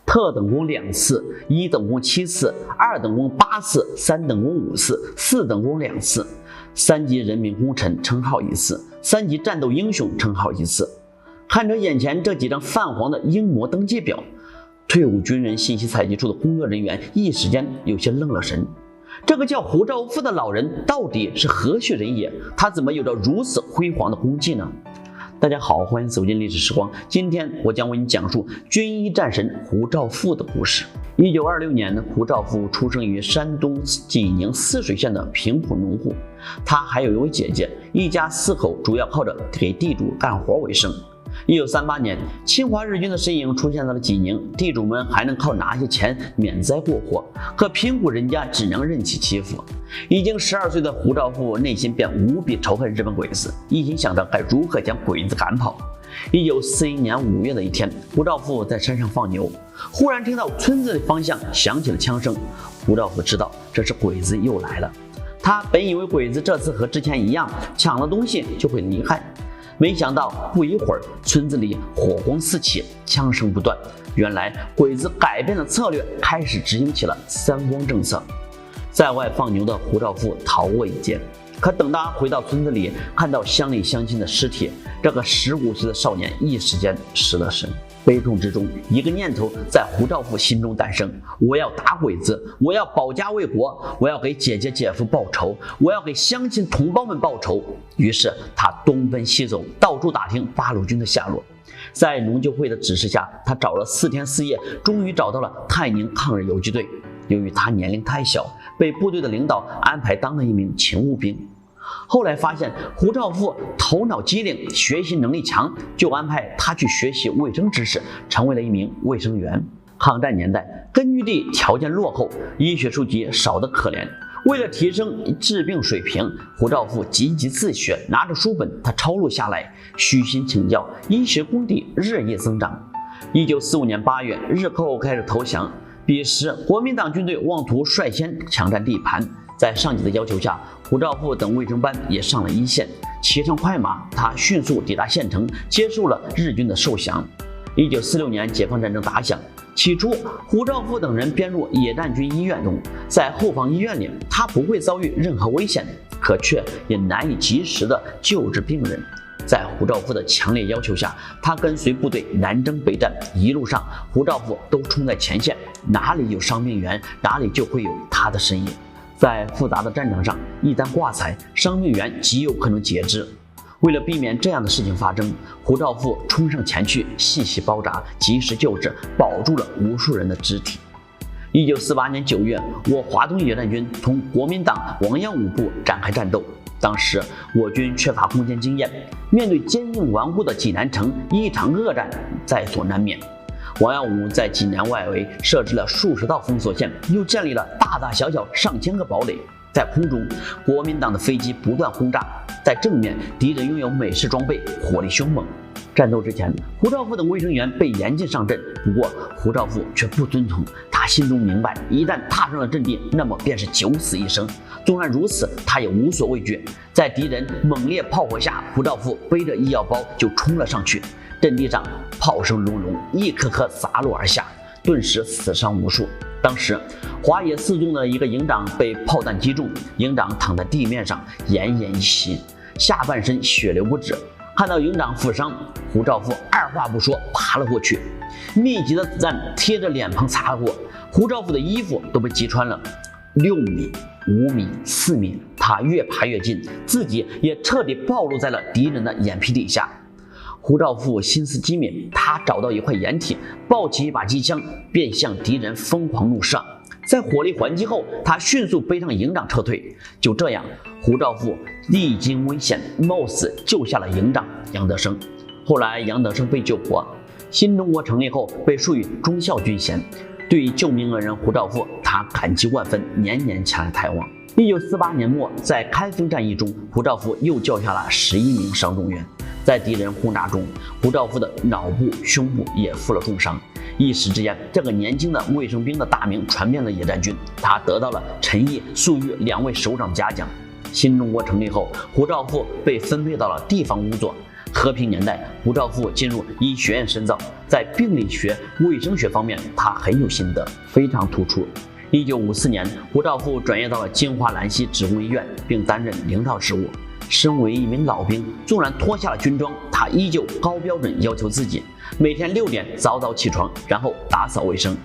特等功2次，1等功7次，2等功8次，3等功5次，4等功2次，3级人民功臣称号1次，3级战斗英雄称号1次。看着眼前这几张泛黄的英模登记表，退伍军人信息采集处的工作人员一时间有些愣了神。这个叫胡兆富的老人到底是何许人也？他怎么有着如此辉煌的功绩呢？大家好，欢迎走进历史时光。今天我将为你讲述军医战神胡兆富的故事。1926年，胡兆富出生于山东济宁泗水县的贫苦农户，他还有一位姐姐，一家4口主要靠着给地主干活为生。1938年，侵华日军的身影出现在了济宁，地主们还能靠拿些钱免灾过活，可贫苦人家只能任其欺负。已经12岁的胡兆富内心便无比仇恨日本鬼子，一心想着该如何将鬼子赶跑。1941年5月的一天，胡兆富在山上放牛，忽然听到村子的方向响起了枪声。胡兆富知道这是鬼子又来了，他本以为鬼子这次和之前一样，抢了东西就会离开。没想到不一会儿，村子里火光四起，枪声不断。原来鬼子改变了策略，开始执行起了3光政策。在外放牛的胡兆富逃过一劫，可等他回到村子里，看到乡里乡亲的尸体，这个15岁的少年一时间失了神。悲痛之中，一个念头在胡兆富心中诞生：我要打鬼子，我要保家卫国，我要给姐姐姐夫报仇，我要给乡亲同胞们报仇。于是他东奔西走，到处打听八路军的下落。在农救会的指示下，他找了4天4夜，终于找到了泰宁抗日游击队。由于他年龄太小，被部队的领导安排当了一名勤务兵。后来发现胡兆富头脑机灵，学习能力强，就安排他去学习卫生知识，成为了一名卫生员。抗战年代，根据地条件落后，医学书籍少得可怜。为了提升治病水平，胡兆富积极自学，拿着书本他抄录下来，虚心请教，医学功底日益增长。1945年8月，日寇开始投降。彼时国民党军队妄图率先抢占地盘，在上级的要求下，胡兆富等卫生班也上了一线。骑上快马，他迅速抵达县城，接受了日军的受降。1946年解放战争打响，起初胡兆富等人编入野战军医院中，在后方医院里，他不会遭遇任何危险，可却也难以及时的救治病人。在胡兆富的强烈要求下，他跟随部队南征北战，一路上胡兆富都冲在前线，哪里有伤病员，哪里就会有他的身影。在复杂的战场上，一旦挂彩，伤病员极有可能截肢。为了避免这样的事情发生，胡兆富冲上前去，细细包扎，及时救治，保住了无数人的肢体。1948年9月，我华东野战军同国民党王耀武部展开战斗。当时我军缺乏攻坚经验，面对坚硬顽固的济南城，一场恶战在所难免。王耀武在济南外围设置了数十道封锁线，又建立了大大小小上千个堡垒。在空中，国民党的飞机不断轰炸；在正面，敌人拥有美式装备，火力凶猛。战斗之前，胡兆富等卫生员被严禁上阵，不过胡兆富却不遵从。他心中明白，一旦踏上了阵地，那么便是九死一生。纵然如此，他也无所畏惧。在敌人猛烈炮火下，胡兆富背着医药包就冲了上去。阵地上炮声隆隆，一颗颗砸落而下，顿时死伤无数。当时华野4纵的一个营长被炮弹击中，营长躺在地面上奄奄一息，下半身血流不止。看到营长负伤，胡兆富二话不说爬了过去，密集的子弹贴着脸庞擦过，胡兆富的衣服都被击穿了。6米、5米、4米，他越爬越近，自己也彻底暴露在了敌人的眼皮底下。胡兆富心思机敏，他找到一块掩体，抱起一把机枪，便向敌人疯狂怒射。在火力还击后，他迅速背上营长撤退。就这样，胡兆富历经危险，冒死救下了营长杨德生。后来杨德生被救活，新中国成立后被授予忠孝军衔。对于救命恩人胡兆富，他感激万分，年年前来探望。1948年末，在开封战役中，胡兆富又救下了11名伤重员。在敌人轰炸中，胡兆富的脑部、胸部也负了重伤。一时之间，这个年轻的卫生兵的大名传遍了野战军，他得到了陈毅、粟裕2位首长嘉奖。新中国成立后，胡兆富被分配到了地方工作，和平年代，胡兆富进入医学院深造，在病理学、卫生学方面，他很有心得，非常突出。1954年，胡兆富转业到了京华兰溪职工医院，并担任领导职务。身为一名老兵，纵然脱下了军装，他依旧高标准要求自己，每天6点早早起床，然后打扫卫生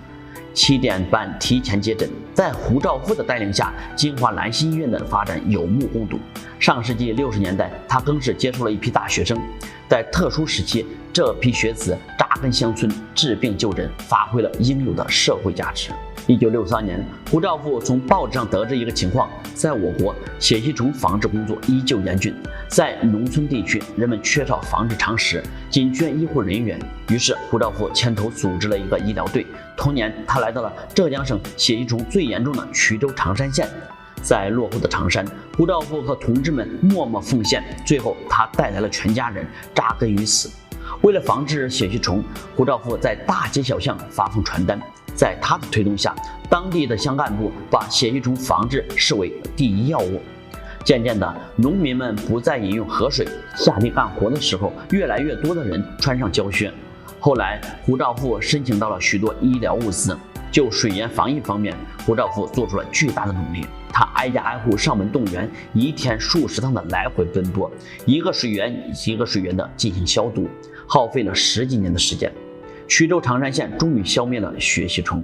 ，7点半提前接诊。在胡兆富的带领下，京华兰溪医院的发展有目共睹。上世纪60年代，他更是接触了一批大学生，在特殊时期，这批学子扎根乡村，治病救人，发挥了应有的社会价值。1963年，胡兆富从报纸上得知一个情况，在我国血吸虫防治工作依旧严峻，在农村地区，人们缺少防治常识，紧缺医护人员。于是胡兆富牵头组织了一个医疗队。同年，他来到了浙江省血吸虫最严重的衢州长山县。在落后的长山，胡兆富和同志们默默奉献，最后他带来了全家人，扎根于此。为了防治血吸虫，胡兆富在大街小巷发放传单。在他的推动下，当地的乡干部把血吸虫防治视为第一要务。渐渐的，农民们不再饮用河水，下地干活的时候，越来越多的人穿上胶靴。后来，胡兆富申请到了许多医疗物资。就水源防疫方面，胡兆富做出了巨大的努力。他挨家挨户上门动员，一天数十趟的来回奔波，一个水源一个水源的进行消毒，耗费了10几年的时间。衢州长山县终于消灭了血吸虫。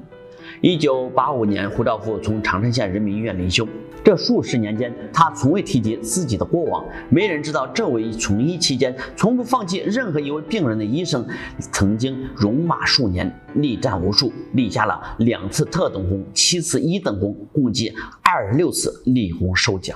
1985年，胡兆富从长山县人民医院离休。这数十年间，他从未提及自己的过往，没人知道这位从医期间从不放弃任何一位病人的医生，曾经戎马数年，力战无数，立下了2次特等功、7次1等功，共计26次立功受奖。